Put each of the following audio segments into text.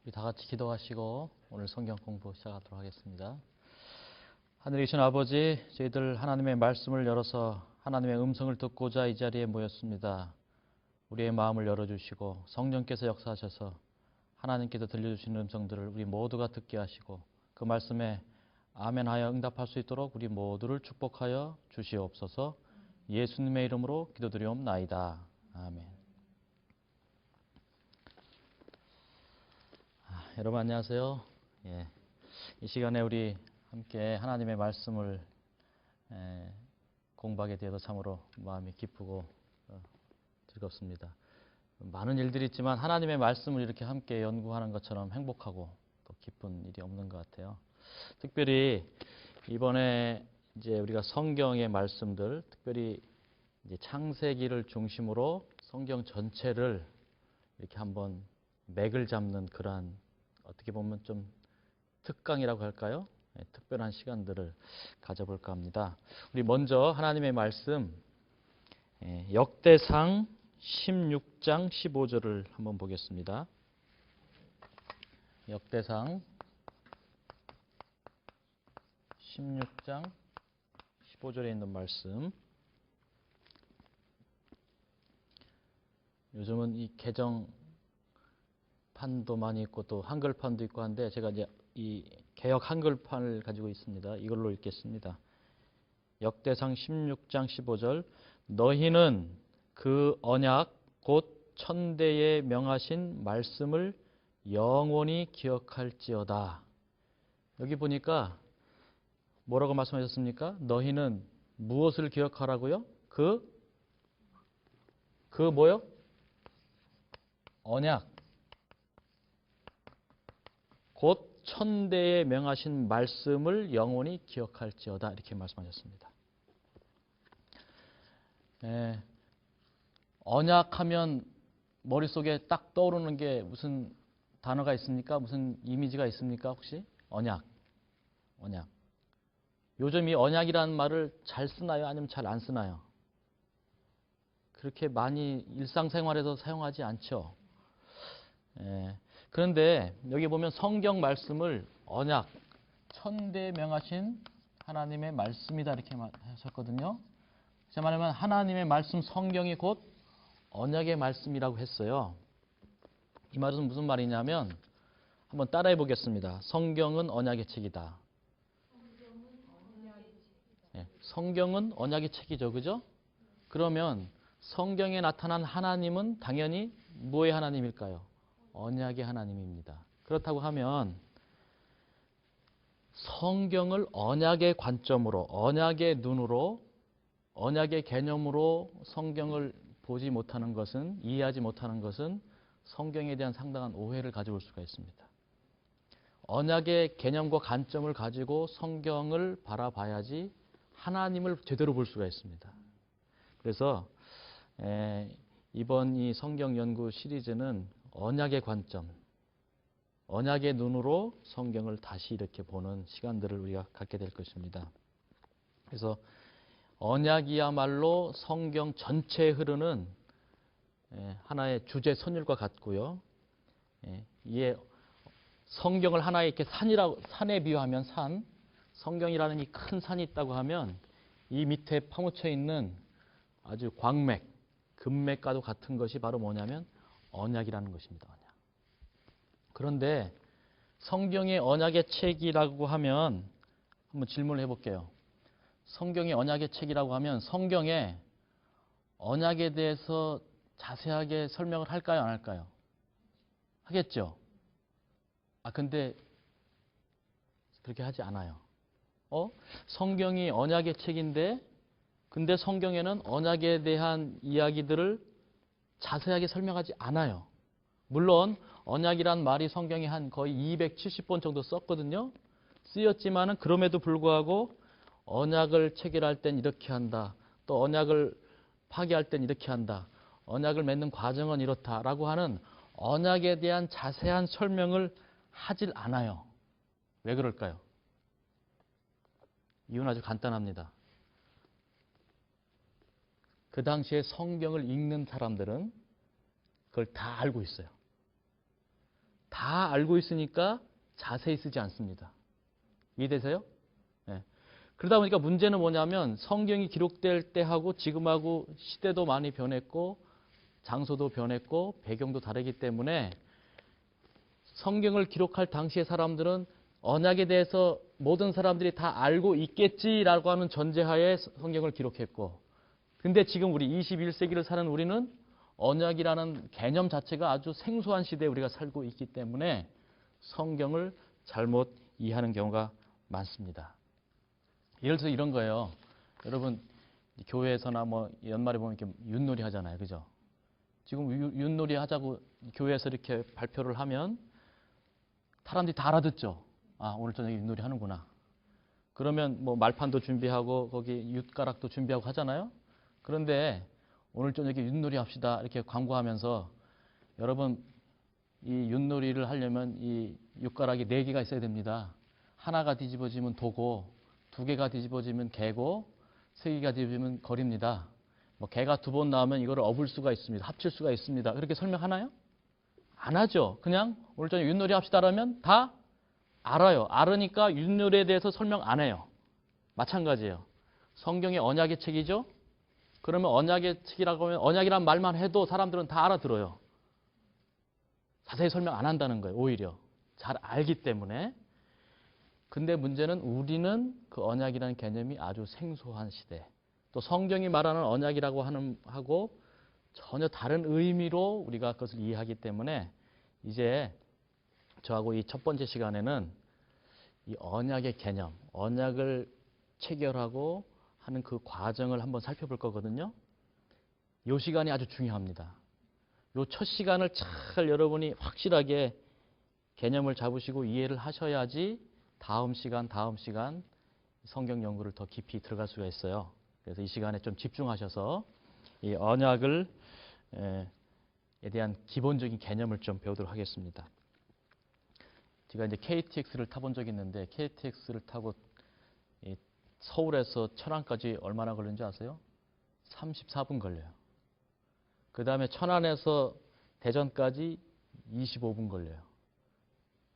우리 다 같이 기도하시고 오늘 성경 공부 시작하도록 하겠습니다. 하늘에 계신 아버지, 저희들 하나님의 말씀을 열어서 하나님의 음성을 듣고자 이 자리에 모였습니다. 우리의 마음을 열어주시고 성령께서 역사하셔서 하나님께서 들려주시는 음성들을 우리 모두가 듣게 하시고 그 말씀에 아멘하여 응답할 수 있도록 우리 모두를 축복하여 주시옵소서. 예수님의 이름으로 기도드리옵나이다. 아멘. 여러분 안녕하세요. 이 시간에 우리 함께 하나님의 말씀을 공부하게 되어서 참으로 마음이 기쁘고 즐겁습니다. 많은 일들이 있지만 하나님의 말씀을 이렇게 함께 연구하는 것처럼 행복하고 또 기쁜 일이 없는 것 같아요. 특별히 이번에 이제 우리가 성경의 말씀들, 특별히 이제 창세기를 중심으로 성경 전체를 이렇게 한번 맥을 잡는 그러한 어떻게 보면 좀 특강이라고 할까요? 특별한 시간들을 가져볼까 합니다. 우리 먼저 하나님의 말씀 역대상 16장 15절을 한번 보겠습니다. 역대상 16장 15절에 있는 말씀. 요즘은 이 개정판도 많이 있고 또 한글판도 있고 한데 제가 이제 이 개역 한글판을 가지고 있습니다. 이걸로 읽겠습니다. 역대상 16장 15절 너희는 그 언약 곧 천대에 명하신 말씀을 영원히 기억할지어다. 여기 보니까 뭐라고 말씀하셨습니까? 너희는 무엇을 기억하라고요? 그 뭐요? 언약 곧 천대에 명하신 말씀을 영원히 기억할지어다 이렇게 말씀하셨습니다. 언약하면 머릿속에 딱 떠오르는 게 무슨 단어가 있습니까? 무슨 이미지가 있습니까? 혹시? 언약. 요즘 이 언약이라는 말을 잘 쓰나요? 아니면 잘 안 쓰나요? 그렇게 많이 일상생활에서 사용하지 않죠. 그런데 여기 보면 성경 말씀을 언약, 천대에 명하신 하나님의 말씀이다 이렇게 하셨거든요. 자 말하면 하나님의 말씀 성경이 곧 언약의 말씀이라고 했어요. 이 말은 무슨 말이냐면 한번 따라해 보겠습니다. 성경은 언약의 책이다. 성경은 언약의 책이죠. 그죠? 그러면 성경에 나타난 하나님은 당연히 뭐의 하나님일까요? 언약의 하나님입니다. 그렇다고 하면 성경을 언약의 관점으로, 언약의 눈으로, 언약의 개념으로 성경을 보지 못하는 것은, 이해하지 못하는 것은 성경에 대한 상당한 오해를 가져올 수가 있습니다. 언약의 개념과 관점을 가지고 성경을 바라봐야지 하나님을 제대로 볼 수가 있습니다. 그래서 이번 이 성경 연구 시리즈는 언약의 관점, 언약의 눈으로 성경을 다시 이렇게 보는 시간들을 우리가 갖게 될 것입니다. 그래서 언약이야말로 성경 전체에 흐르는 하나의 주제 선율과 같고요. 이에 성경을 하나의 이렇게 산에 비유하면 성경이라는 이 큰 산이 있다고 하면 이 밑에 파묻혀 있는 아주 광맥, 금맥과도 같은 것이 바로 뭐냐면 언약이라는 것입니다. 언약. 그런데 성경의 언약의 책이라고 하면 한번 질문을 해볼게요. 성경이 언약의 책이라고 하면 성경에 언약에 대해서 자세하게 설명을 할까요? 안 할까요? 하겠죠? 근데 그렇게 하지 않아요. 성경이 언약의 책인데 근데 성경에는 언약에 대한 이야기들을 자세하게 설명하지 않아요. 물론 언약이란 말이 성경에 한 거의 270번 정도 썼거든요. 쓰였지만은 그럼에도 불구하고 언약을 체결할 땐 이렇게 한다. 또 언약을 파기할 땐 이렇게 한다. 언약을 맺는 과정은 이렇다라고 하는 언약에 대한 자세한 설명을 하질 않아요. 왜 그럴까요? 이유는 아주 간단합니다. 그 당시에 성경을 읽는 사람들은 그걸 다 알고 있어요. 다 알고 있으니까 자세히 쓰지 않습니다. 이해되세요? 네. 그러다 보니까 문제는 뭐냐면 성경이 기록될 때하고 지금하고 시대도 많이 변했고 장소도 변했고 배경도 다르기 때문에 성경을 기록할 당시의 사람들은 언약에 대해서 모든 사람들이 다 알고 있겠지라고 하는 전제하에 성경을 기록했고, 근데 지금 우리 21세기를 사는 우리는 언약이라는 개념 자체가 아주 생소한 시대에 우리가 살고 있기 때문에 성경을 잘못 이해하는 경우가 많습니다. 예를 들어서 이런 거예요. 여러분 교회에서나 뭐 연말에 보면 이렇게 윷놀이 하잖아요, 그죠? 지금 윷놀이 하자고 교회에서 이렇게 발표를 하면 사람들이 다 알아듣죠. 아, 오늘 저녁에 윷놀이 하는구나. 그러면 뭐 말판도 준비하고 거기 윷가락도 준비하고 하잖아요. 그런데 오늘 저녁에 윷놀이 합시다 이렇게 광고하면서 여러분 이 윷놀이를 하려면 이 윷가락이 4개가 있어야 됩니다. 하나가 뒤집어지면 도고, 2개가 뒤집어지면 개고, 3개가 뒤집어지면 거리입니다. 뭐 개가 2번 나오면 이거를 업을 수가 있습니다. 합칠 수가 있습니다. 그렇게 설명하나요? 안 하죠. 그냥 오늘 저녁에 윷놀이 합시다 라면 다 알아요. 알으니까 윷놀이에 대해서 설명 안 해요. 마찬가지예요. 성경의 언약의 책이죠. 그러면 언약의 책이라고 하면 언약이란 말만 해도 사람들은 다 알아들어요. 자세히 설명 안 한다는 거예요. 오히려 잘 알기 때문에. 근데 문제는 우리는 그 언약이라는 개념이 아주 생소한 시대, 또 성경이 말하는 언약이라고 하고 전혀 다른 의미로 우리가 그것을 이해하기 때문에 이제 저하고 이 첫 번째 시간에는 이 언약의 개념, 언약을 체결하고 하는 그 과정을 한번 살펴볼 거거든요. 이 시간이 아주 중요합니다. 이 첫 시간을 잘 여러분이 확실하게 개념을 잡으시고 이해를 하셔야지 다음 시간 성경 연구를 더 깊이 들어갈 수가 있어요. 그래서 이 시간에 좀 집중하셔서 이 언약을 에 대한 기본적인 개념을 좀 배우도록 하겠습니다. 제가 이제 KTX를 타본 적이 있는데 KTX를 타고 서울에서 천안까지 얼마나 걸리는지 아세요? 34분 걸려요. 그 다음에 천안에서 대전까지 25분 걸려요.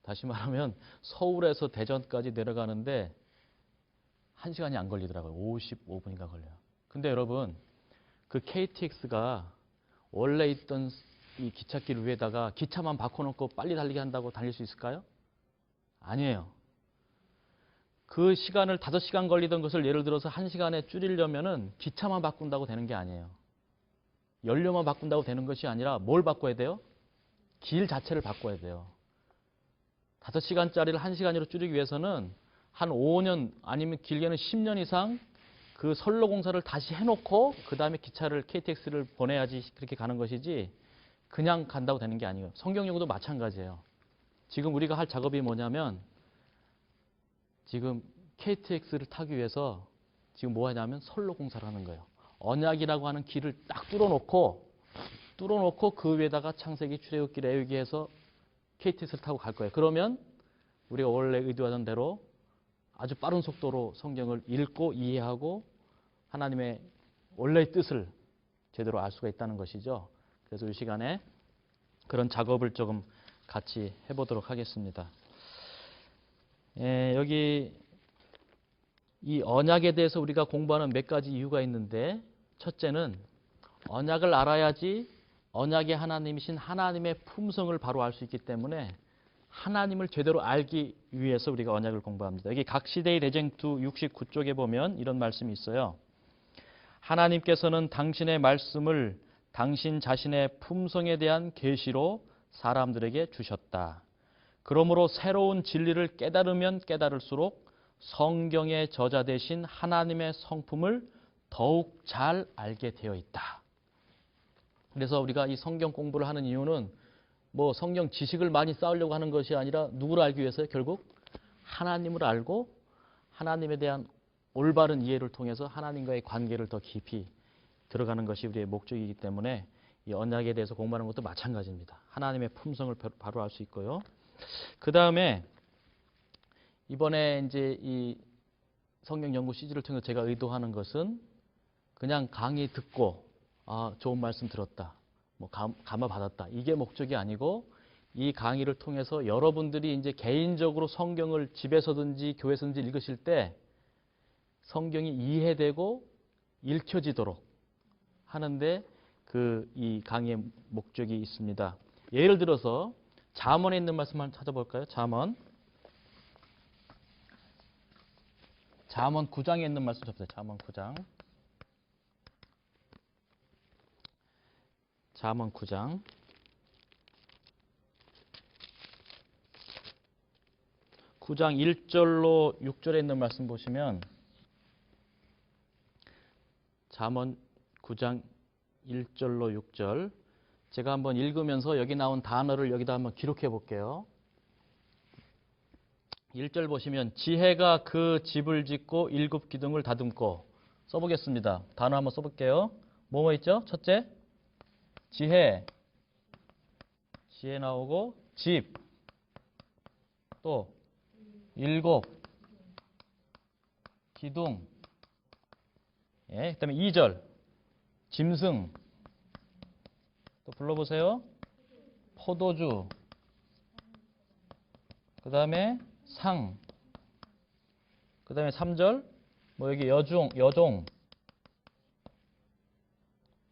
다시 말하면 서울에서 대전까지 내려가는데 1시간이 안 걸리더라고요. 55분인가 걸려요. 근데 여러분 그 KTX가 원래 있던 이 기찻길 위에다가 기차만 바꿔놓고 빨리 달리게 한다고 달릴 수 있을까요? 아니에요. 그 시간을 5시간 걸리던 것을 예를 들어서 1시간에 줄이려면은 기차만 바꾼다고 되는 게 아니에요. 연료만 바꾼다고 되는 것이 아니라 뭘 바꿔야 돼요? 길 자체를 바꿔야 돼요. 5시간짜리를 1시간으로 줄이기 위해서는 한 5년 아니면 길게는 10년 이상 그 선로 공사를 다시 해놓고 그 다음에 기차를 KTX를 보내야지 그렇게 가는 것이지 그냥 간다고 되는 게 아니에요. 성경 연구도 마찬가지예요. 지금 우리가 할 작업이 뭐냐면 지금 KTX를 타기 위해서 지금 뭐 하냐면 선로 공사를 하는 거예요. 언약이라고 하는 길을 딱 뚫어놓고 그 위에다가 창세기, 출애굽기, 레위기 해서 KTX를 타고 갈 거예요. 그러면 우리가 원래 의도하던 대로 아주 빠른 속도로 성경을 읽고 이해하고 하나님의 원래의 뜻을 제대로 알 수가 있다는 것이죠. 그래서 이 시간에 그런 작업을 조금 같이 해보도록 하겠습니다. 여기 이 언약에 대해서 우리가 공부하는 몇 가지 이유가 있는데, 첫째는 언약을 알아야지 언약의 하나님이신 하나님의 품성을 바로 알 수 있기 때문에 하나님을 제대로 알기 위해서 우리가 언약을 공부합니다. 여기 각 시대의 레쟁투 69쪽에 보면 이런 말씀이 있어요. 하나님께서는 당신의 말씀을 당신 자신의 품성에 대한 계시로 사람들에게 주셨다. 그러므로 새로운 진리를 깨달으면 깨달을수록 성경의 저자 되신 하나님의 성품을 더욱 잘 알게 되어 있다. 그래서 우리가 이 성경 공부를 하는 이유는 뭐 성경 지식을 많이 쌓으려고 하는 것이 아니라 누구를 알기 위해서요? 결국 하나님을 알고 하나님에 대한 올바른 이해를 통해서 하나님과의 관계를 더 깊이 들어가는 것이 우리의 목적이기 때문에 이 언약에 대해서 공부하는 것도 마찬가지입니다. 하나님의 품성을 바로 알 수 있고요. 그 다음에 이번에 이제 이 성경 연구 시리즈를 통해서 제가 의도하는 것은 그냥 강의 듣고 좋은 말씀 들었다, 뭐 감화 받았다, 이게 목적이 아니고 이 강의를 통해서 여러분들이 이제 개인적으로 성경을 집에서든지 교회에서든지 읽으실 때 성경이 이해되고 읽혀지도록 하는데 이 강의의 목적이 있습니다. 예를 들어서 잠언에 있는 말씀 한번 찾아볼까요? 잠언 9장에 있는 말씀 접수해요. 잠언 9장. 잠언 9장. 9장 1절로 6절에 있는 말씀 보시면 잠언 9장 1절로 6절 제가 한번 읽으면서 여기 나온 단어를 여기다 한번 기록해 볼게요. 1절 보시면 지혜가 그 집을 짓고 7 기둥을 다듬고 써보겠습니다. 단어 한번 써볼게요. 뭐뭐 있죠? 첫째 지혜 나오고 집 또 7 기둥 예, 그 다음에 2절 짐승 또 불러보세요. 포도주 그 다음에 상 그 다음에 3절 뭐 여기 여종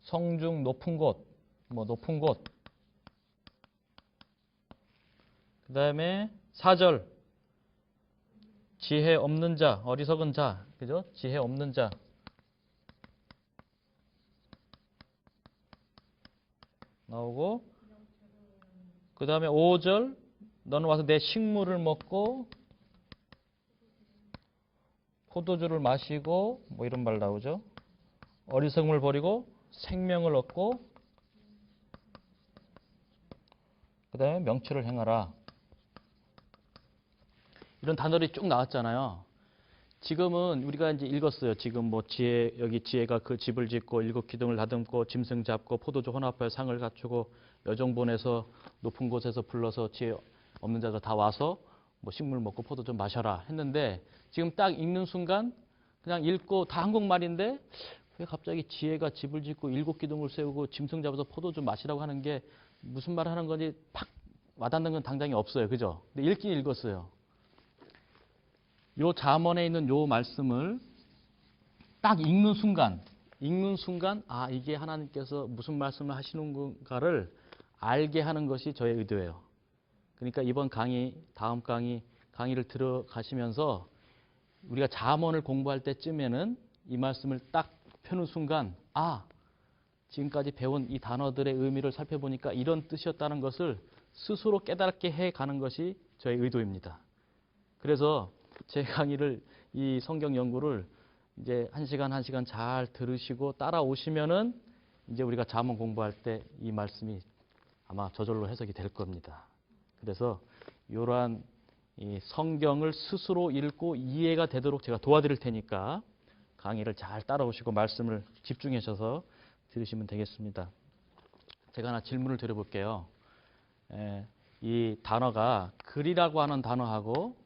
성중 높은 곳 뭐 높은 곳 그 다음에 4절 지혜 없는 자 어리석은 자 그죠? 지혜 없는 자 나오고 그 다음에 5절 너는 와서 내 식물을 먹고 포도주를 마시고 뭐 이런 말 나오죠. 어리석음을 버리고 생명을 얻고 그 다음에 명철을 행하라. 이런 단어들이 쭉 나왔잖아요. 지금은 우리가 이제 읽었어요. 지금 뭐 여기 지혜가 그 집을 짓고 7 기둥을 다듬고 짐승 잡고 포도주 혼합하여 상을 갖추고 여종 보내서 높은 곳에서 불러서 지혜 없는 자가 다 와서 뭐 식물 먹고 포도주 마셔라 했는데 지금 딱 읽는 순간 그냥 읽고 다 한국말인데 왜 갑자기 지혜가 집을 짓고 7 기둥을 세우고 짐승 잡아서 포도주 마시라고 하는 게 무슨 말 하는 건지 팍 와닿는 건 당장이 없어요. 그죠? 근데 읽긴 읽었어요. 요 잠언에 있는 요 말씀을 딱 읽는 순간 아 이게 하나님께서 무슨 말씀을 하시는 건가를 알게 하는 것이 저의 의도예요. 그러니까 이번 다음 강의를 들어가시면서 우리가 잠언을 공부할 때쯤에는 이 말씀을 딱 펴는 순간 아 지금까지 배운 이 단어들의 의미를 살펴보니까 이런 뜻이었다는 것을 스스로 깨닫게 해가는 것이 저의 의도입니다. 그래서 제 강의를 이 성경 연구를 이제 1시간 잘 들으시고 따라오시면은 이제 우리가 잠언 공부할 때 이 말씀이 아마 저절로 해석이 될 겁니다. 그래서 이러한 이 성경을 스스로 읽고 이해가 되도록 제가 도와드릴 테니까 강의를 잘 따라오시고 말씀을 집중하셔서 들으시면 되겠습니다. 제가 하나 질문을 드려볼게요. 이 단어가 글이라고 하는 단어하고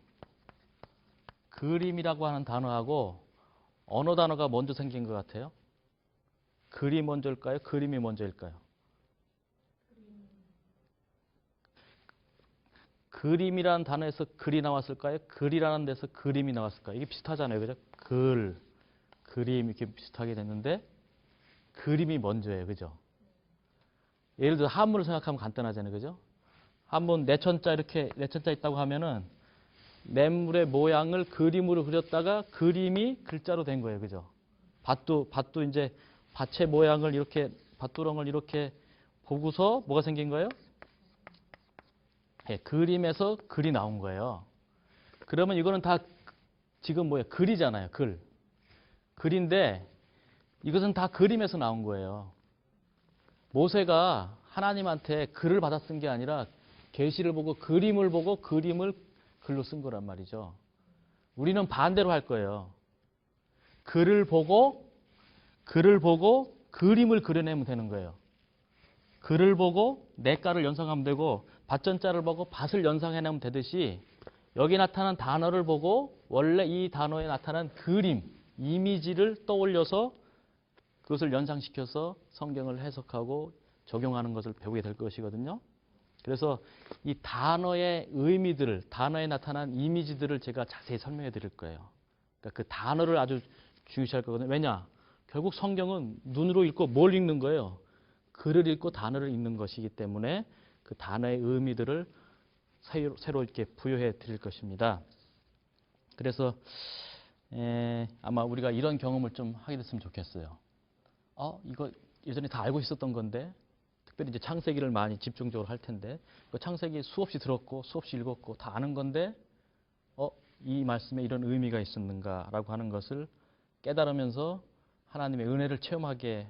그림이라고 하는 단어하고 어느 단어가 먼저 생긴 것 같아요? 글이 먼저일까요? 그림이 먼저일까요? 그림이라는 단어에서 글이 나왔을까요? 글이라는 데서 그림이 나왔을까요? 이게 비슷하잖아요. 그죠? 그림 이렇게 비슷하게 됐는데 그림이 먼저예요. 그죠? 예를 들어 한문을 생각하면 간단하잖아요. 그죠? 한문 내천자 이렇게 내천자 있다고 하면은 냇물의 모양을 그림으로 그렸다가 그림이 글자로 된 거예요. 그죠? 밭도 이제 밭의 모양을 이렇게 밭두렁을 이렇게 보고서 뭐가 생긴 거예요? 예, 그림에서 글이 나온 거예요. 그러면 이거는 다 지금 뭐예요? 글이잖아요. 글인데 이것은 다 그림에서 나온 거예요. 모세가 하나님한테 글을 받아 쓴 게 아니라 계시를 보고 그림을 보고 그림을 글로 쓴 거란 말이죠. 우리는 반대로 할 거예요. 글을 보고 그림을 그려내면 되는 거예요. 글을 보고 내가를 연상하면 되고 밭전자를 보고 밭을 연상해내면 되듯이 여기 나타난 단어를 보고 원래 이 단어에 나타난 그림, 이미지를 떠올려서 그것을 연상시켜서 성경을 해석하고 적용하는 것을 배우게 될 것이거든요. 그래서 이 단어의 의미들을, 단어에 나타난 이미지들을 제가 자세히 설명해 드릴 거예요. 그러니까 그 단어를 아주 중요시할 거거든요. 왜냐? 결국 성경은 눈으로 읽고 뭘 읽는 거예요? 글을 읽고 단어를 읽는 것이기 때문에 그 단어의 의미들을 새로 이렇게 부여해 드릴 것입니다. 그래서 아마 우리가 이런 경험을 좀 하게 됐으면 좋겠어요. 이거 예전에 다 알고 있었던 건데, 특별히 이제 창세기를 많이 집중적으로 할 텐데, 그 창세기 수없이 들었고 수없이 읽었고 다 아는 건데, 이 말씀에 이런 의미가 있었는가라고 하는 것을 깨달으면서 하나님의 은혜를 체험하게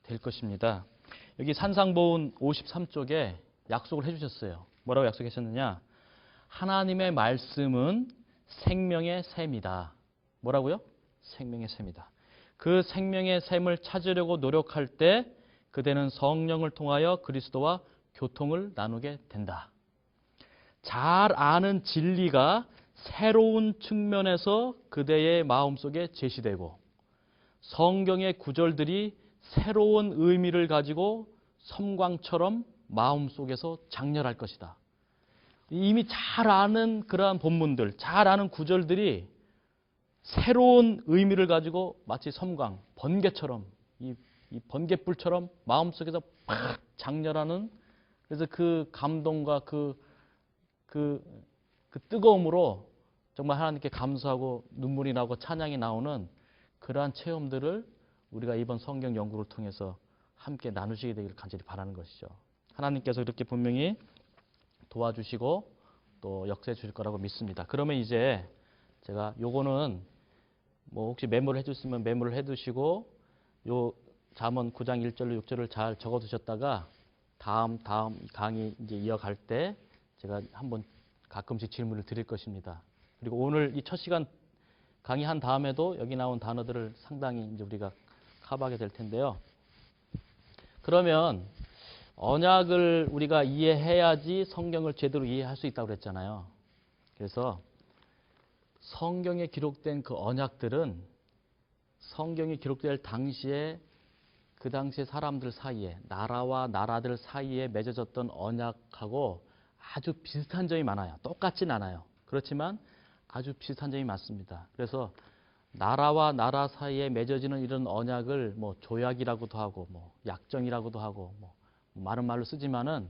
될 것입니다. 여기 산상보훈 53쪽에 약속을 해주셨어요. 뭐라고 약속하셨느냐? 하나님의 말씀은 생명의 샘이다. 뭐라고요? 생명의 샘이다. 그 생명의 샘을 찾으려고 노력할 때 그대는 성령을 통하여 그리스도와 교통을 나누게 된다. 잘 아는 진리가 새로운 측면에서 그대의 마음속에 제시되고 성경의 구절들이 새로운 의미를 가지고 섬광처럼 마음속에서 장렬할 것이다. 이미 잘 아는 그러한 본문들, 잘 아는 구절들이 새로운 의미를 가지고 마치 섬광, 번개처럼, 이 번개불처럼 마음속에서 팍 장렬하는, 그래서 그 감동과 그 뜨거움으로 정말 하나님께 감사하고 눈물이 나고 찬양이 나오는 그러한 체험들을 우리가 이번 성경 연구를 통해서 함께 나누시게 되기를 간절히 바라는 것이죠. 하나님께서 이렇게 분명히 도와주시고 또 역사해 주실 거라고 믿습니다. 그러면 이제 제가 요거는 뭐 혹시 메모를 해주시면 메모를 해두시고 요 잠언 9장 1절로 6절을 잘 적어두셨다가 다음 강의 이제 이어갈 때 제가 한번 가끔씩 질문을 드릴 것입니다. 그리고 오늘 이 첫 시간 강의한 다음에도 여기 나온 단어들을 상당히 이제 우리가 커버하게 될 텐데요. 그러면 언약을 우리가 이해해야지 성경을 제대로 이해할 수 있다고 그랬잖아요. 그래서 성경에 기록된 그 언약들은 성경이 기록될 당시에 그 당시에 사람들 사이에, 나라와 나라들 사이에 맺어졌던 언약하고 아주 비슷한 점이 많아요. 똑같진 않아요. 그렇지만 아주 비슷한 점이 많습니다. 그래서 나라와 나라 사이에 맺어지는 이런 언약을 뭐 조약이라고도 하고 뭐 약정이라고도 하고 뭐 많은 말로 쓰지만은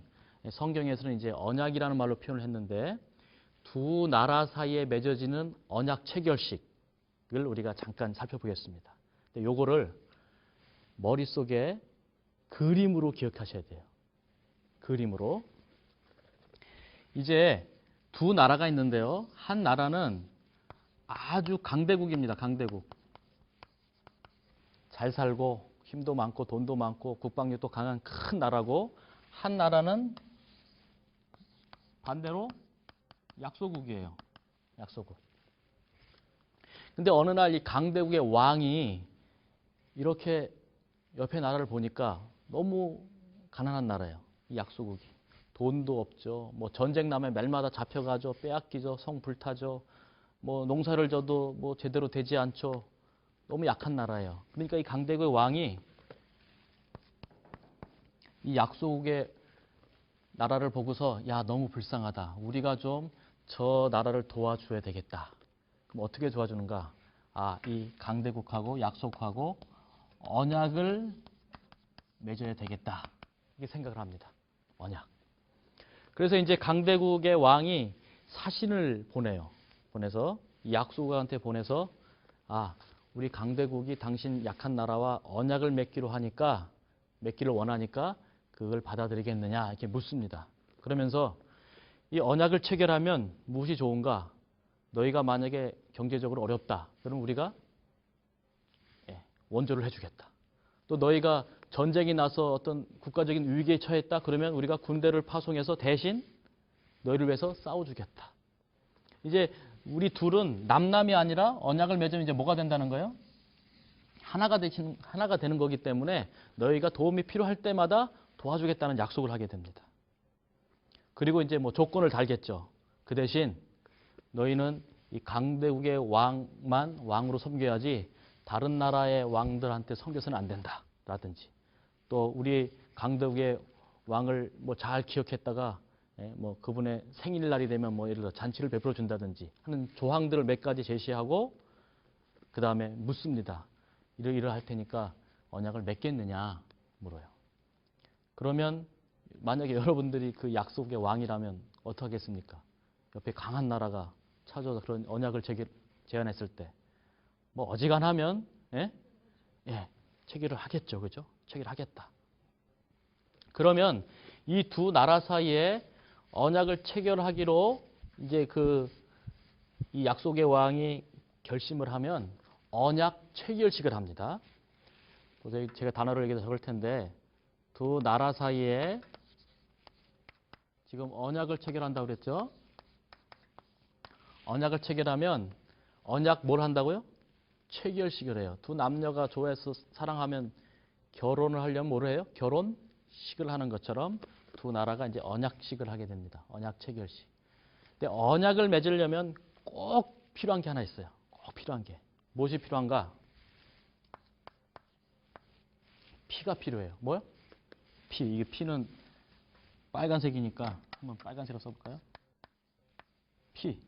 성경에서는 이제 언약이라는 말로 표현을 했는데 두 나라 사이에 맺어지는 언약 체결식을 우리가 잠깐 살펴보겠습니다. 근데 요거를 머릿속에 그림으로 기억하셔야 돼요. 그림으로. 이제 두 나라가 있는데요. 한 나라는 아주 강대국입니다. 강대국. 잘 살고 힘도 많고 돈도 많고 국방력도 강한 큰 나라고, 한 나라는 반대로 약소국이에요. 약소국. 근데 어느 날 이 강대국의 왕이 이렇게 옆에 나라를 보니까 너무 가난한 나라예요. 이 약소국이. 돈도 없죠. 뭐 전쟁 나면 매일마다 잡혀가죠. 빼앗기죠. 성 불타죠. 뭐 농사를 져도 뭐 제대로 되지 않죠. 너무 약한 나라예요. 그러니까 이 강대국의 왕이 이 약소국의 나라를 보고서 야, 너무 불쌍하다. 우리가 좀 저 나라를 도와줘야 되겠다. 그럼 어떻게 도와주는가? 이 강대국하고 약소국하고 언약을 맺어야 되겠다. 이렇게 생각을 합니다. 언약. 그래서 이제 강대국의 왕이 사신을 보내요. 보내서 이 약소국한테 보내서 우리 강대국이 당신 약한 나라와 언약을 맺기를 원하니까 그걸 받아들이겠느냐 이렇게 묻습니다. 그러면서 이 언약을 체결하면 무엇이 좋은가? 너희가 만약에 경제적으로 어렵다. 그럼 우리가 원조를 해주겠다. 또 너희가 전쟁이 나서 어떤 국가적인 위기에 처했다. 그러면 우리가 군대를 파송해서 대신 너희를 위해서 싸워주겠다. 이제 우리 둘은 남남이 아니라 언약을 맺으면 이제 뭐가 된다는 거예요? 하나가 되는 거기 때문에 너희가 도움이 필요할 때마다 도와주겠다는 약속을 하게 됩니다. 그리고 이제 뭐 조건을 달겠죠. 그 대신 너희는 이 강대국의 왕만 왕으로 섬겨야지 다른 나라의 왕들한테 섬겨서는 안 된다. 라든지 또 우리 강대국의 왕을 뭐 잘 기억했다가 뭐 그분의 생일날이 되면 뭐 예를 들어 잔치를 베풀어 준다든지 하는 조항들을 몇 가지 제시하고 그 다음에 묻습니다. 이러할 테니까 언약을 맺겠느냐 물어요. 그러면 만약에 여러분들이 그 약속의 왕이라면 어떻게 하겠습니까? 옆에 강한 나라가 찾아서 그런 언약을 제안했을 때 뭐 어지간하면 체결을 하겠죠. 그죠? 체결하겠다. 그러면 이 두 나라 사이에 언약을 체결하기로 이제 이 약속의 왕이 결심을 하면 언약 체결식을 합니다. 도저히 제가 단어를 여기다 적을 텐데 두 나라 사이에 지금 언약을 체결한다고 그랬죠? 언약을 체결하면 언약 뭘 한다고요? 체결식을 해요. 두 남녀가 좋아해서 사랑하면 결혼을 하려면 뭘 해요? 결혼식을 하는 것처럼 두 나라가 이제 언약식을 하게 됩니다. 언약 체결식. 근데 언약을 맺으려면 꼭 필요한 게 하나 있어요. 꼭 필요한 게. 무엇이 필요한가? 피가 필요해요. 뭐요? 피. 이게 피는 빨간색이니까 한번 빨간색으로 써볼까요? 피.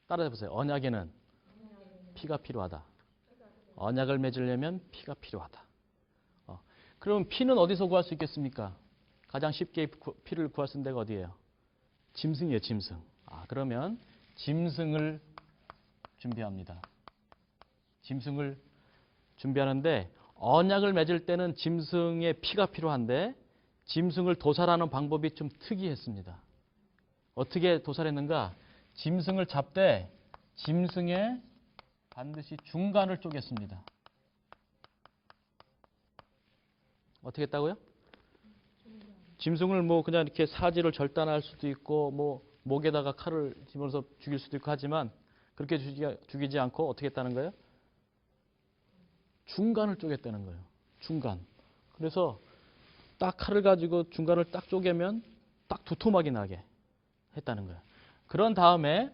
따라해 보세요. 언약에는 피가 필요하다. 언약을 맺으려면 피가 필요하다. 그러면 피는 어디서 구할 수 있겠습니까? 가장 쉽게 피를 구할 수 있는 데가 어디예요? 짐승이에요. 짐승. 그러면 짐승을 준비합니다. 짐승을 준비하는데 언약을 맺을 때는 짐승의 피가 필요한데 짐승을 도살하는 방법이 좀 특이했습니다. 어떻게 도살했는가? 짐승을 잡되 짐승의 반드시 중간을 쪼갰습니다. 어떻게 했다고요? 짐승을 뭐 그냥 이렇게 사지를 절단할 수도 있고 뭐 목에다가 칼을 집어서 죽일 수도 있고 하지만 그렇게 죽이지 않고 어떻게 했다는 거예요? 중간을 쪼갰다는 거예요. 중간. 그래서 딱 칼을 가지고 중간을 딱 쪼개면 딱 두토막이 나게 했다는 거예요. 그런 다음에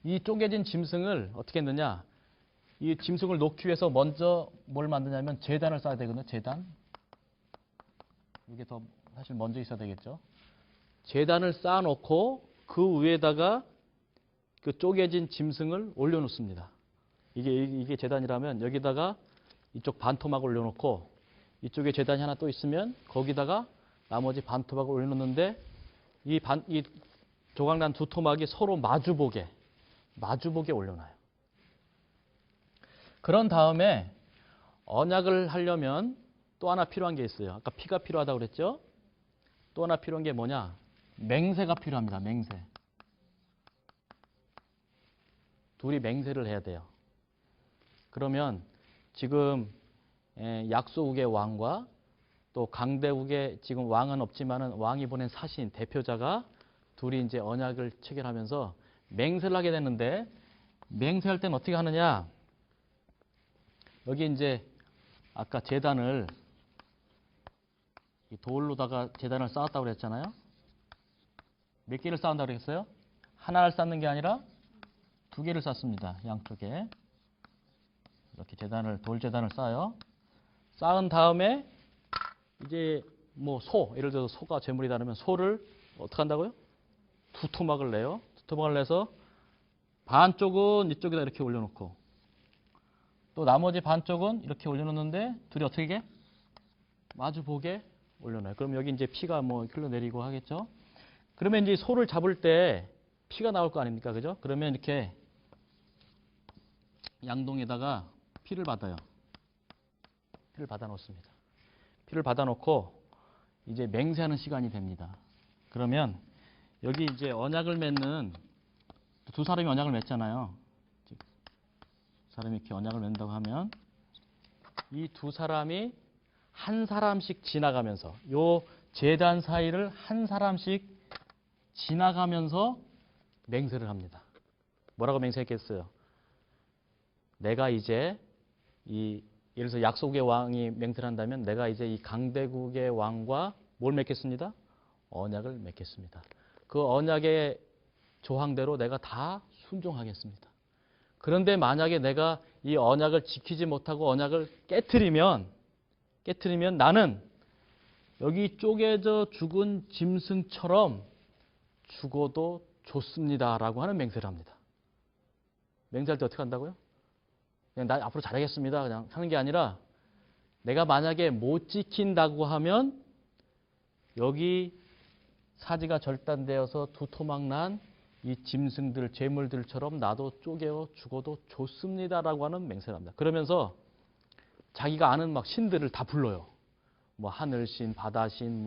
이 쪼개진 짐승을 어떻게 했느냐? 이 짐승을 놓기 위해서 먼저 뭘 만드냐면 제단을 쌓아야 되거든요. 제단. 이게 더 사실 먼저 있어야 되겠죠. 제단을 쌓아놓고 그 위에다가 그 쪼개진 짐승을 올려놓습니다. 이게 제단이라면 여기다가 이쪽 반토막을 올려놓고 이쪽에 제단이 하나 또 있으면 거기다가 나머지 반토막을 올려놓는데 이 조각난 두 토막이 서로 마주보게 올려놔요. 그런 다음에 언약을 하려면 또 하나 필요한 게 있어요. 아까 피가 필요하다고 그랬죠? 또 하나 필요한 게 뭐냐? 맹세가 필요합니다. 맹세. 둘이 맹세를 해야 돼요. 그러면 지금 약소국의 왕과 또 강대국의 지금 왕은 없지만은 왕이 보낸 사신 대표자가 둘이 이제 언약을 체결하면서 맹세를 하게 되는데 맹세할 때는 어떻게 하느냐? 여기 이제 아까 제단을 돌로다가 제단을 쌓았다고 그랬잖아요. 몇 개를 쌓는다고 그랬어요? 하나를 쌓는 게 아니라 두 개를 쌓습니다. 양쪽에. 이렇게 돌 제단을 쌓아요. 쌓은 다음에 이제 뭐 예를 들어서 소가 제물이다 그러면 소를 어떻게 한다고요? 두 토막을 내요. 두 토막을 내서 반쪽은 이쪽에다 이렇게 올려놓고 또 나머지 반쪽은 이렇게 올려놓는데 둘이 어떻게 마주 보게 올려놔요. 그럼 여기 이제 피가 뭐 흘러내리고 하겠죠. 그러면 이제 소를 잡을 때 피가 나올 거 아닙니까? 그죠? 그러면 이렇게 양동에다가 피를 받아요. 피를 받아 놓습니다. 피를 받아 놓고 이제 맹세하는 시간이 됩니다. 그러면 여기 이제 언약을 맺는 두 사람이 언약을 맺잖아요. 사람이 이렇게 언약을 맺는다고 하면 이 두 사람이 한 사람씩 지나가면서 요 제단 사이를 한 사람씩 지나가면서 맹세를 합니다. 뭐라고 맹세했겠어요? 내가 이제 예를 들어서 약속의 왕이 맹세를 한다면 내가 이제 이 강대국의 왕과 뭘 맺겠습니다? 언약을 맺겠습니다. 그 언약의 조항대로 내가 다 순종하겠습니다. 그런데 만약에 내가 이 언약을 지키지 못하고 언약을 깨트리면 나는 여기 쪼개져 죽은 짐승처럼 죽어도 좋습니다라고 하는 맹세를 합니다. 맹세할 때 어떻게 한다고요? 그냥 나 앞으로 잘하겠습니다. 그냥 하는 게 아니라 내가 만약에 못 지킨다고 하면 여기 사지가 절단되어서 두토막 난 이 짐승들, 죄물들처럼 나도 쪼개어 죽어도 좋습니다라고 하는 맹세를 합니다. 그러면서 자기가 아는 막 신들을 다 불러요. 뭐 하늘신, 바다신,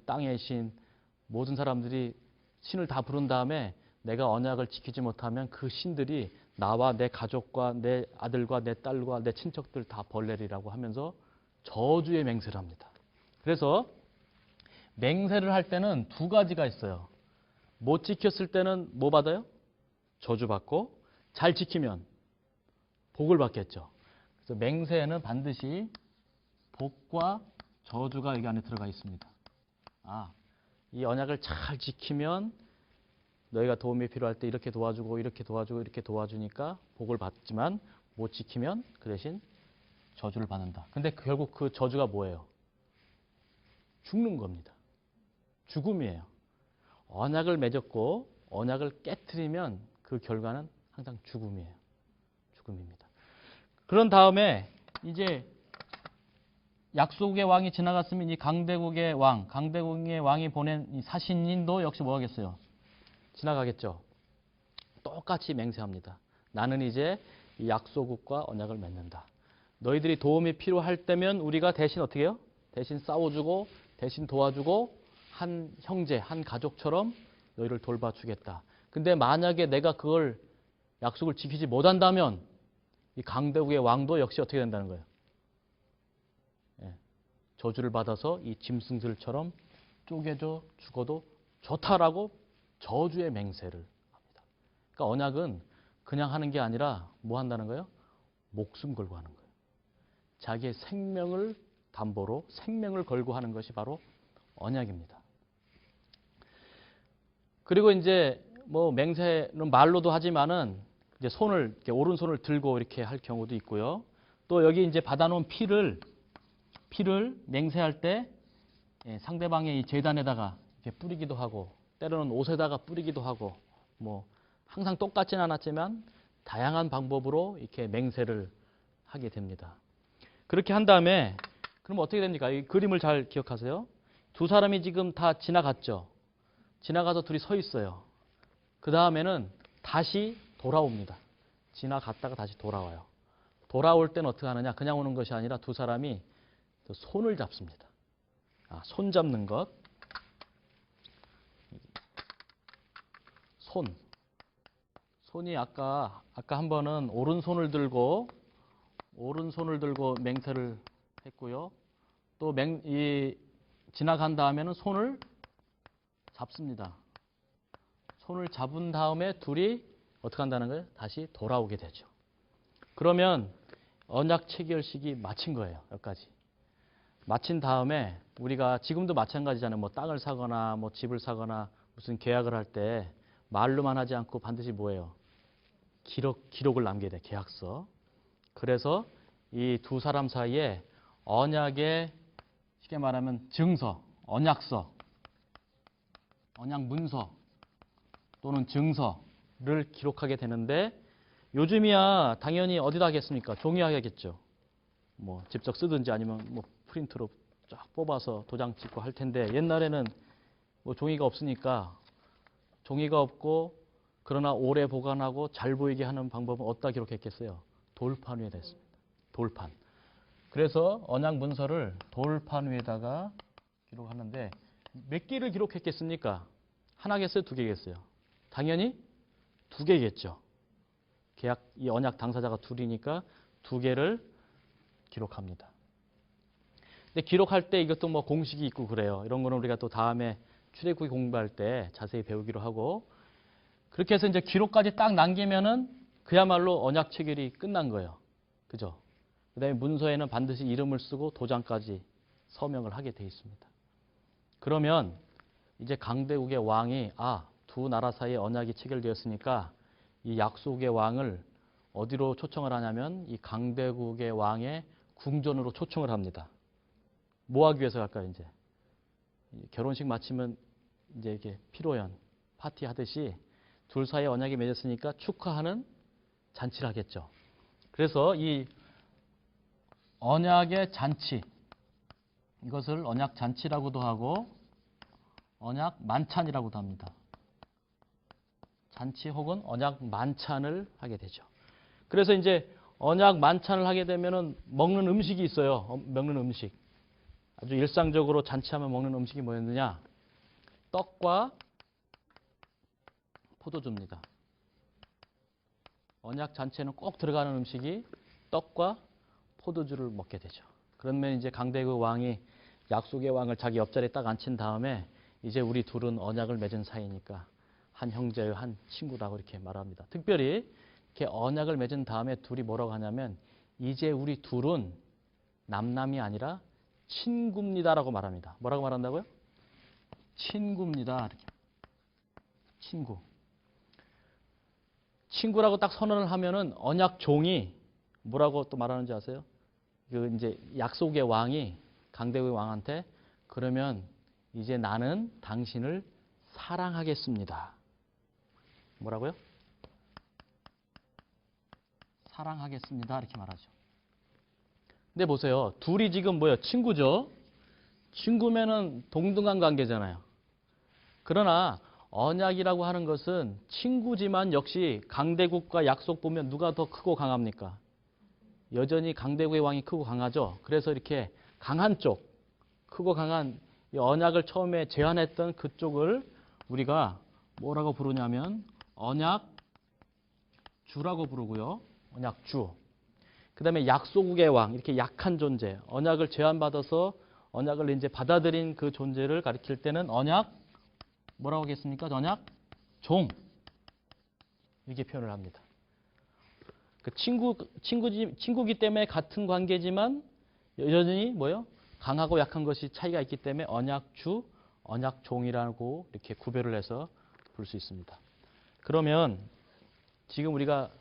땅의 신, 모든 사람들이 신을 다 부른 다음에 내가 언약을 지키지 못하면 그 신들이 나와 내 가족과 내 아들과 내 딸과 내 친척들 다 벌레리라고 하면서 저주의 맹세를 합니다. 그래서 맹세를 할 때는 두 가지가 있어요. 못 지켰을 때는 뭐 받아요? 저주받고, 잘 지키면 복을 받겠죠. 그래서 맹세에는 반드시 복과 저주가 여기 안에 들어가 있습니다. 이 언약을 잘 지키면 너희가 도움이 필요할 때 이렇게 도와주고 이렇게 도와주고 이렇게 도와주니까 복을 받지만 못 지키면 그 대신 저주를 받는다. 근데 결국 그 저주가 뭐예요? 죽는 겁니다. 죽음이에요. 언약을 맺었고 언약을 깨트리면 그 결과는 항상 죽음이에요. 죽음입니다. 그런 다음에 이제 약속의 왕이 지나갔으면 이 강대국의 왕이 보낸 이 사신인도 역시 뭐 하겠어요? 지나가겠죠. 똑같이 맹세합니다. 나는 이제 이 약소국과 언약을 맺는다. 너희들이 도움이 필요할 때면 우리가 대신 어떻게 해요? 대신 싸워주고 대신 도와주고 한 형제, 한 가족처럼 너희를 돌봐주겠다. 근데 만약에 내가 그걸 약속을 지키지 못한다면 이 강대국의 왕도 역시 어떻게 된다는 거예요? 저주를 받아서 이 짐승들처럼 쪼개져 죽어도 좋다라고 저주의 맹세를 합니다. 그러니까 언약은 그냥 하는 게 아니라 뭐 한다는 거예요? 목숨 걸고 하는 거예요. 자기의 생명을 담보로 생명을 걸고 하는 것이 바로 언약입니다. 그리고 이제 뭐 맹세는 말로도 하지만은 이제 손을 이렇게 오른손을 들고 이렇게 할 경우도 있고요. 또 여기 이제 받아놓은 피를 맹세할 때 상대방의 이 제단에다가 이렇게 뿌리기도 하고 때로는 옷에다가 뿌리기도 하고 뭐 항상 똑같지는 않았지만 다양한 방법으로 이렇게 맹세를 하게 됩니다. 그렇게 한 다음에 그럼 어떻게 됩니까? 이 그림을 잘 기억하세요. 두 사람이 지금 다 지나갔죠. 지나가서 둘이 서 있어요. 그 다음에는 다시 돌아옵니다. 지나갔다가 다시 돌아와요. 돌아올 때는 어떻게 하느냐? 그냥 오는 것이 아니라 두 사람이 손을 잡습니다. 손 잡는 것. 손이 아까 한 번은 오른손을 들고 맹세를 했고요. 또 지나간 다음에는 손을 잡습니다. 손을 잡은 다음에 둘이 어떻게 한다는 거예요? 다시 돌아오게 되죠. 그러면 언약 체결식이 마친 거예요. 여기까지. 마친 다음에 우리가 지금도 마찬가지잖아요. 뭐 땅을 사거나 뭐 집을 사거나 무슨 계약을 할 때 말로만 하지 않고 반드시 뭐예요? 기록을 남겨야 돼. 계약서. 그래서 이 두 사람 사이에 언약의 쉽게 말하면 증서, 언약서, 언약 문서 또는 증서를 기록하게 되는데 요즘이야 당연히 어디다 하겠습니까? 종이에 하겠죠. 뭐 직접 쓰든지 아니면 뭐 프린트로 쫙 뽑아서 도장 찍고 할 텐데 옛날에는 뭐 종이가 없으니까 종이가 없고 그러나 오래 보관하고 잘 보이게 하는 방법은 어디다 기록했겠어요? 돌판 위에 됐습니다. 돌판. 그래서 언약 문서를 돌판 위에다가 기록하는데 몇 개를 기록했겠습니까? 하나겠어요? 두 개겠어요? 당연히 두 개겠죠. 이 언약 당사자가 둘이니까 두 개를 기록합니다. 근데 기록할 때 이것도 뭐 공식이 있고 그래요. 이런 거는 우리가 또 다음에 출애굽기 공부할 때 자세히 배우기로 하고 그렇게 해서 이제 기록까지 딱 남기면은 그야말로 언약 체결이 끝난 거예요. 그죠? 그다음에 문서에는 반드시 이름을 쓰고 도장까지 서명을 하게 돼 있습니다. 그러면 이제 강대국의 왕이 두 나라 사이에 언약이 체결되었으니까 이 약속의 왕을 어디로 초청을 하냐면 이 강대국의 왕의 궁전으로 초청을 합니다. 뭐 하기 위해서 할까요, 이제? 결혼식 마치면 이제 이렇게 피로연, 파티 하듯이 둘 사이에 언약이 맺었으니까 축하하는 잔치를 하겠죠. 그래서 이 언약의 잔치, 이것을 언약 잔치라고도 하고 언약 만찬이라고도 합니다. 잔치 혹은 언약 만찬을 하게 되죠. 그래서 이제 언약 만찬을 하게 되면은 먹는 음식이 있어요. 먹는 음식. 아주 일상적으로 잔치하면 먹는 음식이 뭐였느냐? 떡과 포도주입니다. 언약 잔치에는 꼭 들어가는 음식이 떡과 포도주를 먹게 되죠. 그러면 이제 강대국 왕이 약속의 왕을 자기 옆자리에 딱 앉힌 다음에 이제 우리 둘은 언약을 맺은 사이니까 한 형제요, 한 친구라고 이렇게 말합니다. 특별히 이렇게 언약을 맺은 다음에 둘이 뭐라고 하냐면 이제 우리 둘은 남남이 아니라 친구입니다라고 말합니다. 뭐라고 말한다고요? 친구입니다. 이렇게. 친구. 친구라고 딱 선언을 하면은 언약 종이 뭐라고 또 말하는지 아세요? 그 이제 약속의 왕이 강대국의 왕한테 그러면 이제 나는 당신을 사랑하겠습니다. 뭐라고요? 사랑하겠습니다. 이렇게 말하죠. 근데 보세요. 둘이 지금 뭐예요? 친구죠? 친구면은 동등한 관계잖아요. 그러나 언약이라고 하는 것은 친구지만 역시 강대국과 약속 보면 누가 더 크고 강합니까? 여전히 강대국의 왕이 크고 강하죠. 그래서 이렇게 강한 쪽, 크고 강한 이 언약을 처음에 제안했던 그쪽을 우리가 뭐라고 부르냐면 언약주라고 부르고요. 언약주. 그 다음에 약소국의 왕, 이렇게 약한 존재, 언약을 제안받아서 언약을 이제 받아들인 그 존재를 가리킬 때는 언약, 뭐라고 하겠습니까? 언약 종. 이렇게 표현을 합니다. 그 친구기 때문에 같은 관계지만 여전히 뭐요? 강하고 약한 것이 차이가 있기 때문에 언약주, 언약종이라고 이렇게 구별을 해서 볼 수 있습니다. 그러면 지금 우리가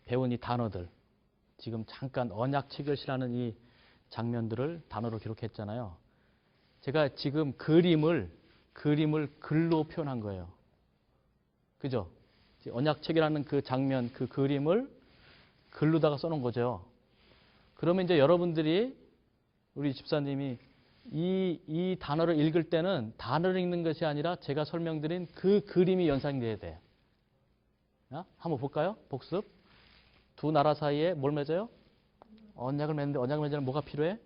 배운 이 단어들, 지금 잠깐 언약 체결시라는 이 장면들을 단어로 기록했잖아요. 제가 지금 그림을 글로 표현한 거예요. 그죠? 언약 체결하는 그 장면, 그 그림을 글로다가 써놓은 거죠. 그러면 이제 여러분들이 우리 집사님이 이 단어를 읽을 때는 단어를 읽는 것이 아니라 제가 설명드린 그 그림이 연상돼야 돼. 한번 볼까요? 복습. 두 나라 사이에 뭘 맺어요? 언약을 맺는데 언약을 맺으려면 뭐가 필요해?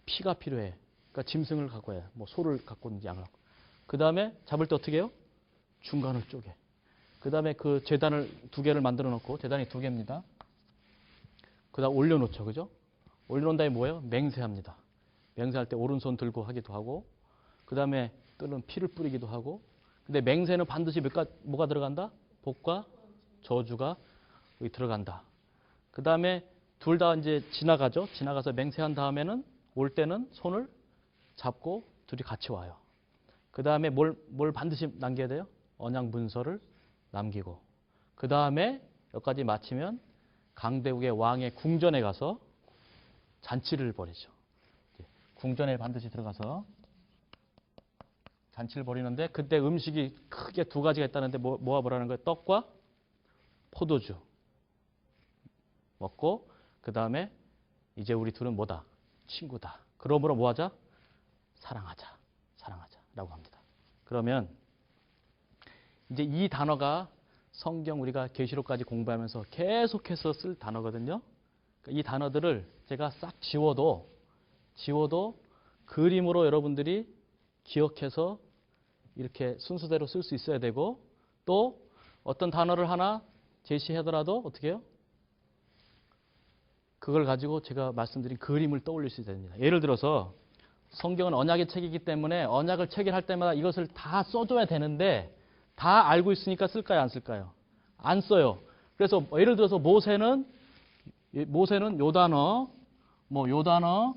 피가 필요해. 그러니까 짐승을 갖고 해. 뭐 소를 갖고 있는지 양을 갖고. 그 다음에 잡을 때 어떻게 해요? 중간을 쪼개. 그 다음에 그 제단을 두 개를 만들어 놓고, 제단이 두 개입니다. 그 다음 올려놓죠. 그죠? 올려놓은 다음에 뭐예요? 맹세합니다. 맹세할 때 오른손 들고 하기도 하고, 그 다음에 또는 피를 뿌리기도 하고, 근데 맹세는 반드시 뭐가 들어간다? 복과 저주가 여기 들어간다. 그 다음에 둘 다 이제 지나가죠. 지나가서 맹세한 다음에는 올 때는 손을 잡고 둘이 같이 와요. 그 다음에 뭘 반드시 남겨야 돼요? 언약 문서를 남기고. 그 다음에 여기까지 마치면 강대국의 왕의 궁전에 가서 잔치를 벌이죠. 궁전에 반드시 들어가서 잔치를 벌이는데 그때 음식이 크게 두 가지가 있다는데 뭐가 뭐라는 거예요? 떡과 포도주 먹고 그 다음에 이제 우리 둘은 뭐다? 친구다. 그러므로 뭐하자? 사랑하자. 사랑하자라고 합니다. 그러면 이제 이 단어가 성경 우리가 계시록까지 공부하면서 계속해서 쓸 단어거든요. 이 단어들을 제가 싹 지워도 그림으로 여러분들이 기억해서 이렇게 순서대로 쓸 수 있어야 되고, 또 어떤 단어를 하나 제시하더라도 어떻게 해요? 그걸 가지고 제가 말씀드린 그림을 떠올릴 수 있어야 됩니다. 예를 들어서 성경은 언약의 책이기 때문에 언약을 체결할 때마다 이것을 다 써줘야 되는데 다 알고 있으니까 쓸까요? 안 쓸까요? 안 써요. 그래서 예를 들어서 모세는 요 단어, 요 단어,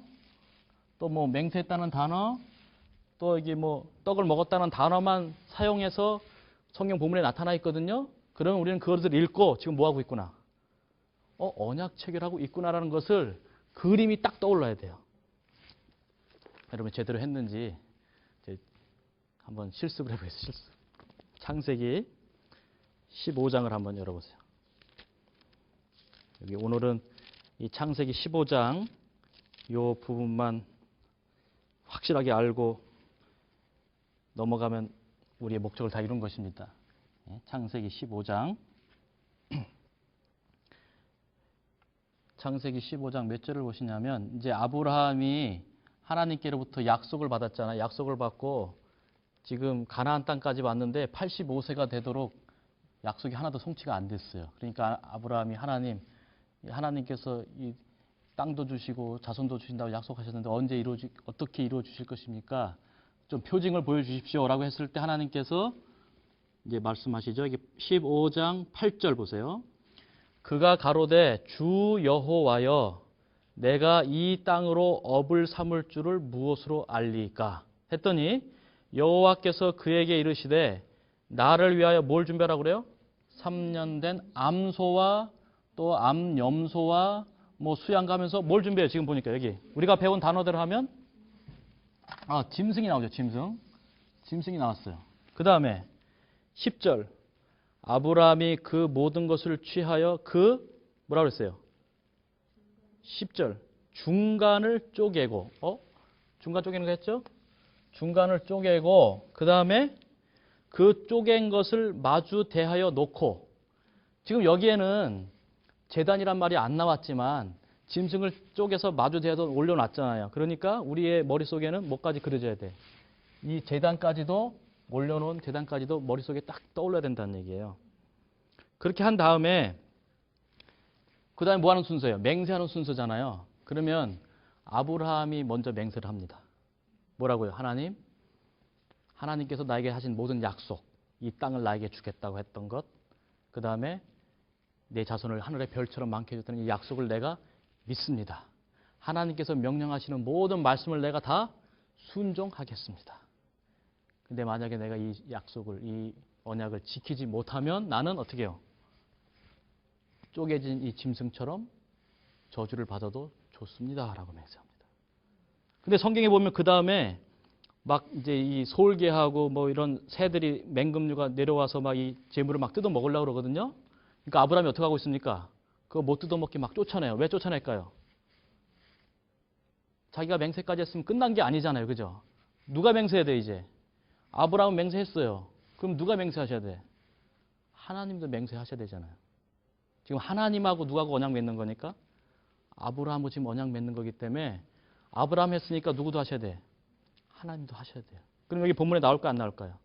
또 뭐 맹세했다는 단어, 또 이게 뭐 떡을 먹었다는 단어만 사용해서 성경 본문에 나타나 있거든요. 그러면 우리는 그것을 읽고 지금 뭐 하고 있구나? 언약 체결하고 있구나라는 것을 그림이 딱 떠올라야 돼요. 여러분 제대로 했는지 이제 한번 실습을 해보겠습니다. 실습. 창세기 15장을 한번 열어보세요. 여기 오늘은 이 창세기 15장 요 부분만 확실하게 알고 넘어가면 우리의 목적을 다 이룬 것입니다. 창세기 15장. 창세기 15장 몇 절을 보시냐면 이제 아브라함이 하나님께로부터 약속을 받았잖아요. 약속을 받고 지금 가나안 땅까지 왔는데 85세가 되도록 약속이 하나도 성취가 안 됐어요. 그러니까 아브라함이 하나님께서 이 땅도 주시고 자손도 주신다고 약속하셨는데 언제 어떻게 이루어 주실 것입니까? 좀 표징을 보여주십시오라고 했을 때 하나님께서 이제 말씀하시죠. 이게 15장 8절 보세요. 그가 가로되 주 여호와여 내가 이 땅으로 업을 삼을 줄을 무엇으로 알리까? 했더니 여호와께서 그에게 이르시되 나를 위하여 뭘 준비하라고 그래요? 3년 된 암소와 또 암염소와 뭐 수양 가면서 뭘 준비해요? 지금 보니까 여기 우리가 배운 단어대로 하면 짐승이 나오죠. 짐승이 나왔어요. 그 다음에 10절 아브라함이 그 모든 것을 취하여 뭐라고 그랬어요? 10절 중간을 쪼개고 중간 쪼개는 거 했죠? 중간을 쪼개고 그 다음에 그 쪼갠 것을 마주 대하여 놓고 지금 여기에는 제단이란 말이 안 나왔지만 짐승을 쪼개서 마주 대하여 올려놨잖아요. 그러니까 우리의 머릿속에는 뭐까지 그려져야 돼? 이 제단까지도 올려놓은 제단까지도 머릿속에 딱 떠올려야 된다는 얘기예요. 그렇게 한 다음에 그 다음에 뭐 하는 순서예요? 맹세하는 순서잖아요. 그러면 아브라함이 먼저 맹세를 합니다. 뭐라고요? 하나님께서 나에게 하신 모든 약속, 이 땅을 나에게 주겠다고 했던 것, 그 다음에 내 자손을 하늘의 별처럼 많게 해줬다는 이 약속을 내가 믿습니다. 하나님께서 명령하시는 모든 말씀을 내가 다 순종하겠습니다. 근데 만약에 내가 이 약속을, 이 언약을 지키지 못하면 나는 어떻게 해요? 쪼개진 이 짐승처럼 저주를 받아도 좋습니다. 라고 맹세합니다. 근데 성경에 보면 그 다음에 막 이제 이 소울개하고 뭐 이런 새들이 맹금류가 내려와서 막 이 재물을 막 뜯어 먹으려고 그러거든요. 그러니까 아브라함이 어떻게 하고 있습니까? 그거 못 뜯어 먹게 막 쫓아내요. 왜 쫓아낼까요? 자기가 맹세까지 했으면 끝난 게 아니잖아요. 그죠? 누가 맹세해야 돼 이제? 아브라함은 맹세했어요. 그럼 누가 맹세하셔야 돼? 하나님도 맹세하셔야 되잖아요. 지금 하나님하고 누구하고 언약 맺는 거니까? 아브라함하고 지금 언약 맺는 거기 때문에 아브라함 했으니까 누구도 하셔야 돼? 하나님도 하셔야 돼요. 그럼 여기 본문에 나올까요? 안 나올까요?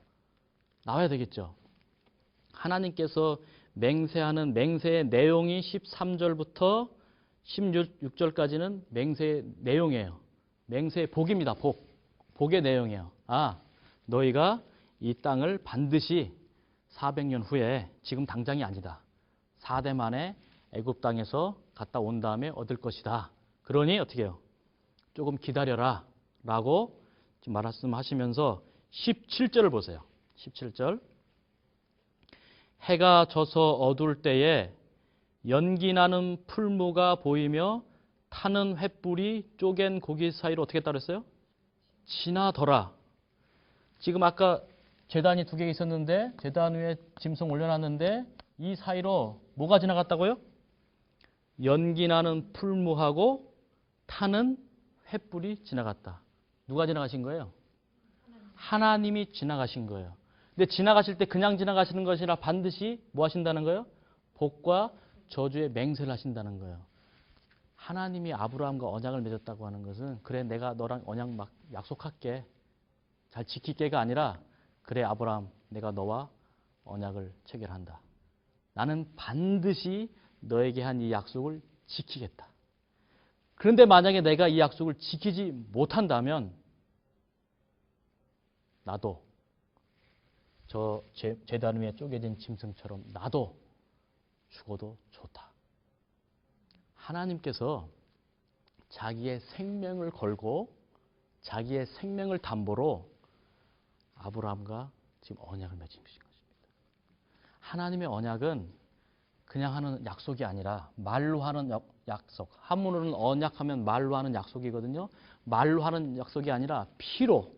나와야 되겠죠. 하나님께서 맹세하는 맹세의 내용이 13절부터 16절까지는 맹세의 내용이에요. 맹세의 복입니다. 복의 내용이에요. 너희가 이 땅을 반드시 400년 후에 지금 당장이 아니다. 4대 만에 애굽 땅에서 갔다 온 다음에 얻을 것이다. 그러니 어떻게 해요? 조금 기다려라 라고 지금 말씀하시면서 17절을 보세요. 17절 해가 져서 어두울 때에 연기나는 풀무가 보이며 타는 횃불이 쪼갠 고기 사이로 어떻게 따랐어요? 지나더라. 지금 아까 제단이 2개 있었는데 제단 위에 짐승 올려놨는데 이 사이로 뭐가 지나갔다고요? 연기나는 풀무하고 타는 횃불이 지나갔다. 누가 지나가신 거예요? 하나님이 지나가신 거예요. 근데 지나가실 때 그냥 지나가시는 것이 아니라 반드시 뭐 하신다는 거예요? 복과 저주의 맹세를 하신다는 거예요. 하나님이 아브라함과 언약을 맺었다고 하는 것은 그래 내가 너랑 언약 막 약속할게. 잘 지킬게가 아니라 그래 아브라함 내가 너와 언약을 체결한다. 나는 반드시 너에게 한 이 약속을 지키겠다. 그런데 만약에 내가 이 약속을 지키지 못한다면 나도 저 제단 위에 쪼개진 짐승처럼 나도 죽어도 좋다. 하나님께서 자기의 생명을 걸고 자기의 생명을 담보로 아브라함과 지금 언약을 맺으신 것입니다. 하나님의 언약은 그냥 하는 약속이 아니라 말로 하는 약속. 한문으로는 언약하면 말로 하는 약속이거든요. 말로 하는 약속이 아니라 피로,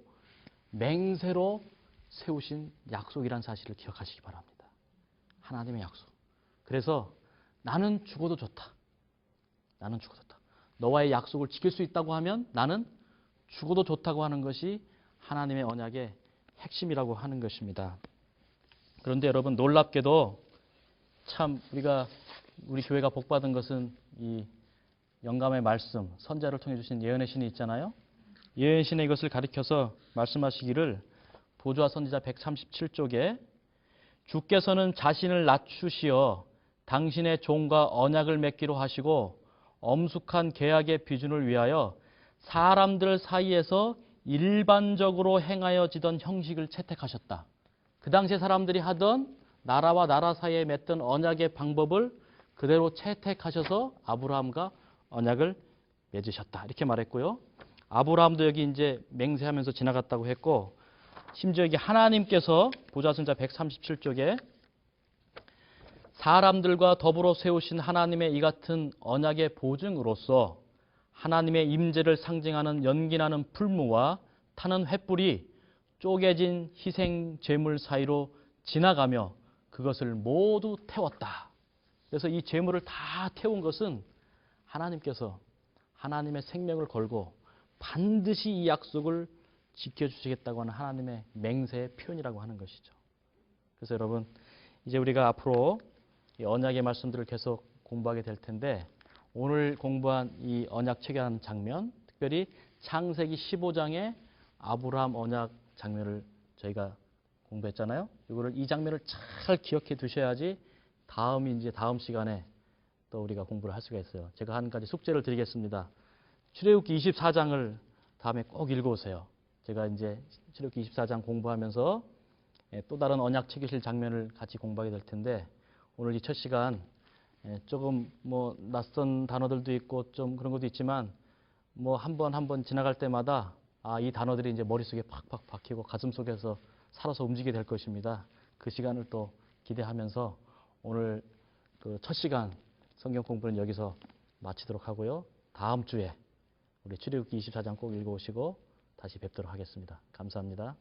맹세로 세우신 약속이란 사실을 기억하시기 바랍니다. 하나님의 약속. 그래서 나는 죽어도 좋다. 나는 죽어도 좋다. 너와의 약속을 지킬 수 있다고 하면 나는 죽어도 좋다고 하는 것이 하나님의 언약의 핵심이라고 하는 것입니다. 그런데 여러분, 놀랍게도 참 우리 교회가 복받은 것은 이 영감의 말씀, 선자를 통해 주신 예언의 신이 있잖아요. 예언의 신의 이것을 가리켜서 말씀하시기를 보좌 선지자 137쪽에 주께서는 자신을 낮추시어 당신의 종과 언약을 맺기로 하시고 엄숙한 계약의 비준을 위하여 사람들 사이에서 일반적으로 행하여지던 형식을 채택하셨다. 그 당시에 사람들이 하던 나라와 나라 사이에 맺던 언약의 방법을 그대로 채택하셔서 아브라함과 언약을 맺으셨다. 이렇게 말했고요. 아브라함도 여기 이제 맹세하면서 지나갔다고 했고, 심지어 여기 하나님께서 보좌선자 137쪽에 사람들과 더불어 세우신 하나님의 이 같은 언약의 보증으로서 하나님의 임재를 상징하는 연기나는 풀무와 타는 횃불이 쪼개진 희생 제물 사이로 지나가며 그것을 모두 태웠다. 그래서 이 제물을 다 태운 것은 하나님께서 하나님의 생명을 걸고 반드시 이 약속을 지켜주시겠다고 하는 하나님의 맹세의 표현이라고 하는 것이죠. 그래서 여러분, 이제 우리가 앞으로 이 언약의 말씀들을 계속 공부하게 될 텐데, 오늘 공부한 이 언약 체결한 장면, 특별히 창세기 15장의 아브라함 언약 장면을 저희가 공부했잖아요. 이 장면을 잘 기억해 두셔야지 다음 시간에 또 우리가 공부를 할 수가 있어요. 제가 한 가지 숙제를 드리겠습니다. 출애굽기 24장을 다음에 꼭 읽어오세요. 제가 이제 출애굽기 24장 공부하면서 또 다른 언약 체계실 장면을 같이 공부하게 될 텐데, 오늘 이 첫 시간 조금 뭐 낯선 단어들도 있고 좀 그런 것도 있지만 뭐 한 번 지나갈 때마다 이 단어들이 이제 머릿속에 팍팍 박히고 가슴속에서 살아서 움직이게 될 것입니다. 그 시간을 또 기대하면서 오늘 그 첫 시간 성경 공부는 여기서 마치도록 하고요. 다음 주에 우리 출애굽기 24장 꼭 읽어오시고 다시 뵙도록 하겠습니다. 감사합니다.